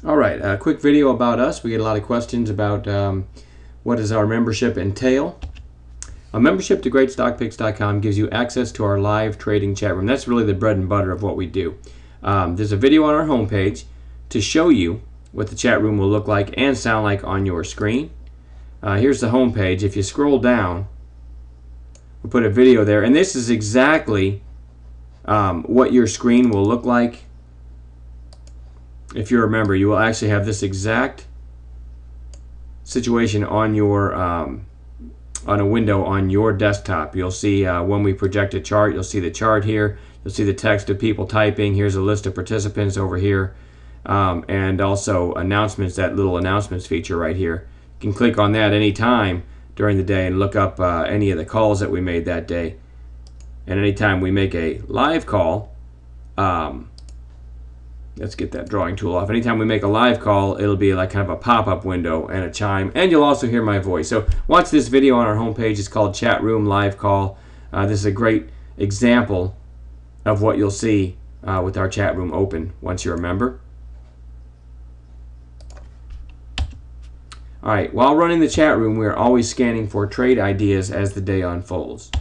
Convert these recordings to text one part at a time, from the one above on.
All right, a quick video about us. We get a lot of questions about what does our membership entail. A membership to GreatStockPicks.com gives you access to our live trading chat room. That's really the bread and butter of what we do. There's a video on our homepage to show you what the chat room will look like and sound like on your screen. Here's the homepage. If you scroll down, we'll put a video there, and this is exactly what your screen will look like. If you're a member, you will actually have this exact situation on your on a window on your desktop. You'll see when we project a chart, you'll see the chart here. You'll see the text of people typing. Here's a list of participants over here, and also announcements. That little announcements feature right here. You can click on that anytime during the day and look up any of the calls that we made that day. And anytime we make a live call, let's get that drawing tool off. Anytime we make a live call, it'll be like kind of a pop-up window and a chime, and you'll also hear my voice. So watch this video on our homepage. It's called Chat Room Live Call. This is a great example of what you'll see with our chat room open once you're a member. All right, while running the chat room, we are always scanning for trade ideas as the day unfolds.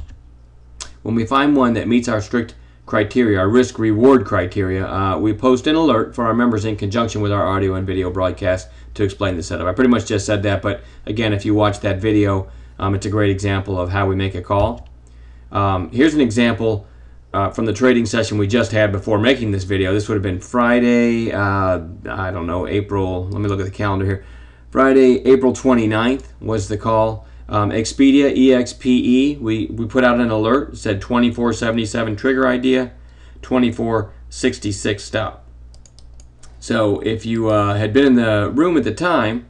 When we find one that meets our strict criteria, our risk-reward criteria, we post an alert for our members in conjunction with our audio and video broadcast to explain the setup. I pretty much just said that, but again, if you watch that video, it's a great example of how we make a call. Here's an example from the trading session we just had before making this video. This would have been Friday, I don't know, April, let me look at the calendar here. Friday, April 29th was the call. Expedia, EXPE, we put out an alert, said 2477 trigger idea, 2466 stop. So if you had been in the room at the time,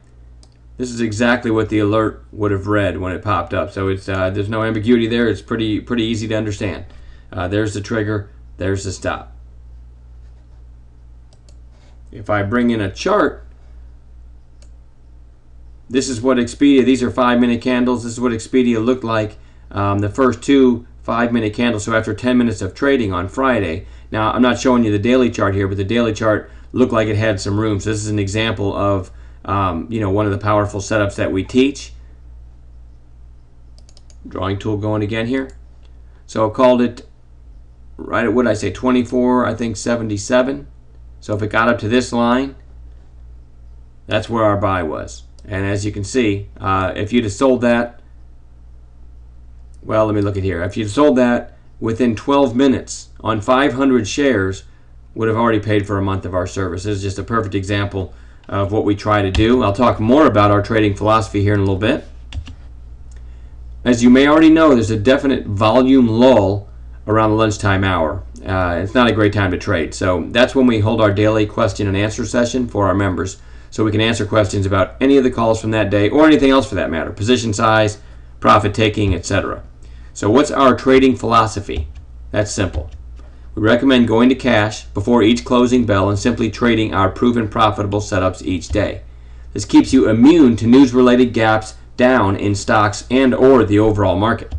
this is exactly what the alert would have read when it popped up. So it's there's no ambiguity there. It's pretty easy to understand. There's the trigger, there's the stop. If I bring in a chart, this is what Expedia, these are 5-minute candles. This is what Expedia looked like the first two 5-minute candles. So after 10 minutes of trading on Friday. Now, I'm not showing you the daily chart here, but the daily chart looked like it had some room. So this is an example of one of the powerful setups that we teach. Drawing tool going again here. So I called it right at, what did I say, 24, I think 77. So if it got up to this line, that's where our buy was. And as you can see, if you'd have sold that, well, let me look at here. If you'd sold that within 12 minutes on 500 shares, would have already paid for a month of our service. This is just a perfect example of what we try to do. I'll talk more about our trading philosophy here in a little bit. As you may already know, there's a definite volume lull around the lunchtime hour. It's not a great time to trade. So that's when we hold our daily question and answer session for our members, so we can answer questions about any of the calls from that day or anything else for that matter, position size, profit taking, etc. So what's our trading philosophy? That's simple. We recommend going to cash before each closing bell and simply trading our proven profitable setups each day. This keeps you immune to news-related gaps down in stocks and or the overall market.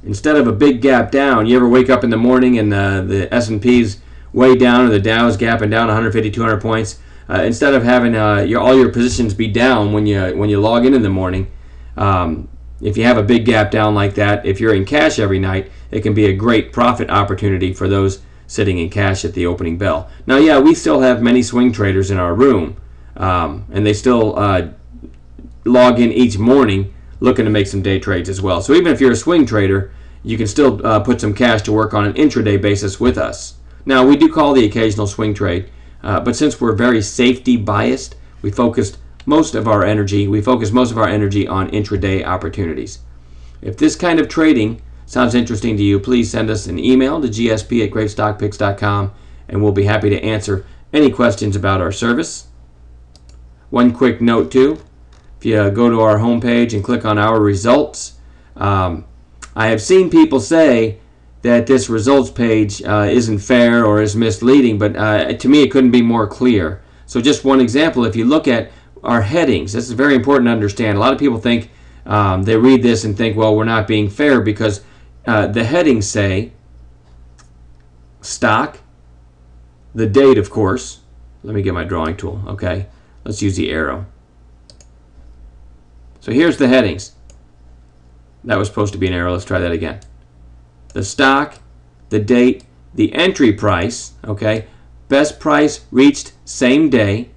Instead of a big gap down, you ever wake up in the morning and the S&P's way down or the Dow's gapping down 150, 200 points? Instead of having all your positions be down when you log in the morning, if you have a big gap down like that, if you're in cash every night, it can be a great profit opportunity for those sitting in cash at the opening bell. Now, yeah, we still have many swing traders in our room, and they still log in each morning looking to make some day trades as well. So even if you're a swing trader, you can still put some cash to work on an intraday basis with us. Now, we do call the occasional swing trade. But since we're very safety biased, we focus most of our energy on intraday opportunities. If this kind of trading sounds interesting to you, please send us an email to gsp@greatstockpicks.com, and we'll be happy to answer any questions about our service. One quick note too, if you go to our homepage and click on our results, I have seen people say that this results page isn't fair or is misleading, but to me it couldn't be more clear. So just one example, if you look at our headings, this is very important to understand. A lot of people think, they read this and think, well, we're not being fair because the headings say stock, the date, of course, let me get my drawing tool. Okay, let's use the arrow. So here's the headings. That was supposed to be an arrow. Let's try that again. The stock, the date, the entry price, okay, best price reached same day,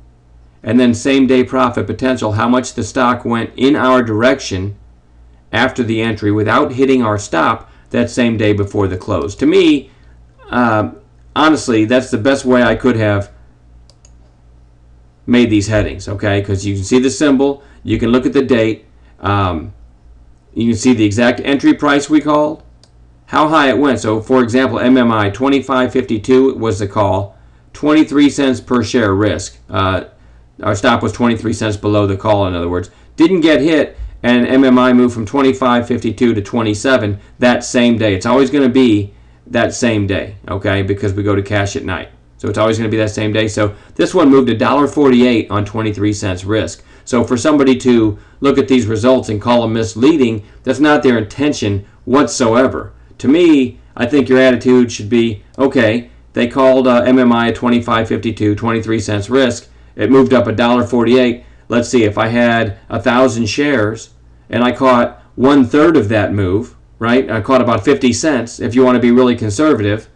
and then same day profit potential, how much the stock went in our direction after the entry without hitting our stop that same day before the close. To me, honestly, that's the best way I could have made these headings, okay, because you can see the symbol, you can look at the date, you can see the exact entry price we called, how high it went. So for example, MMI 25.52 was the call, 23 cents per share risk. Our stop was 23 cents below the call, in other words. Didn't get hit, and MMI moved from 25.52 to 27 that same day. It's always going to be that same day, okay, because we go to cash at night. So it's always going to be that same day. So this one moved $1.48 on 23 cents risk. So for somebody to look at these results and call them misleading, that's not their intention whatsoever. To me, I think your attitude should be, okay, they called MMI at 25.52, 23 cents risk. It moved up $1.48. Let's see, if I had 1,000 shares and I caught 1/3 of that move, right? I caught about 50 cents if you want to be really conservative,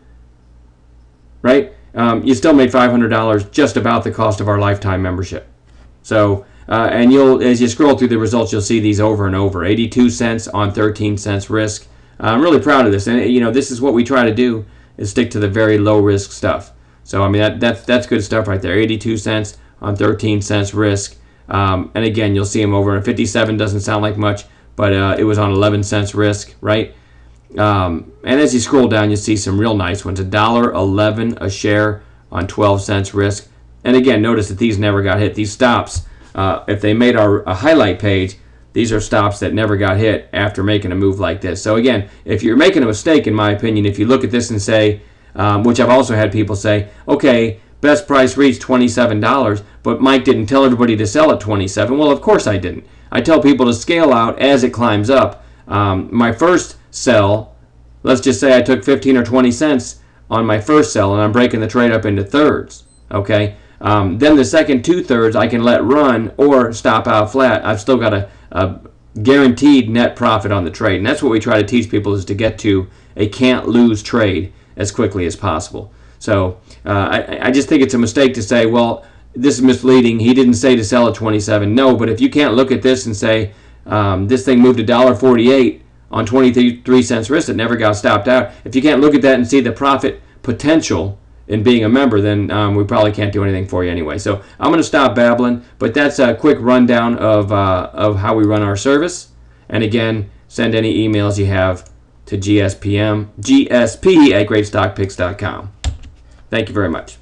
right? You still made $500, just about the cost of our lifetime membership. So, and as you scroll through the results, you'll see these over and over. 82 cents on 13 cents risk. I'm really proud of this, and you know, this is what we try to do, is stick to the very low risk stuff. So I mean, that's good stuff right there. 82 cents on 13 cents risk, and again, you'll see them over. And 57 doesn't sound like much, but it was on 11 cents risk, right? And as you scroll down, you see some real nice ones. $1.11 a share on 12 cents risk. And again, notice that these never got hit. These stops, if they made a highlight page, these are stops that never got hit after making a move like this. So again, if you're making a mistake, in my opinion, if you look at this and say, which I've also had people say, okay, best price reached $27, but Mike didn't tell everybody to sell at 27. Well, of course I didn't. I tell people to scale out as it climbs up. My first sell, let's just say I took 15 or 20 cents on my first sell, and I'm breaking the trade up into thirds, okay? Then the second 2/3 I can let run or stop out flat. I've still got a guaranteed net profit on the trade, and that's what we try to teach people, is to get to a can't lose trade as quickly as possible. So I just think it's a mistake to say, well, this is misleading, he didn't say to sell at 27. No, but if you can't look at this and say this thing moved $1.48 on 23 cents risk that never got stopped out, if you can't look at that and see the profit potential in being a member, then we probably can't do anything for you anyway. So I'm going to stop babbling, but that's a quick rundown of how we run our service. And again, send any emails you have to gsp@greatstockpicks.com. Thank you very much.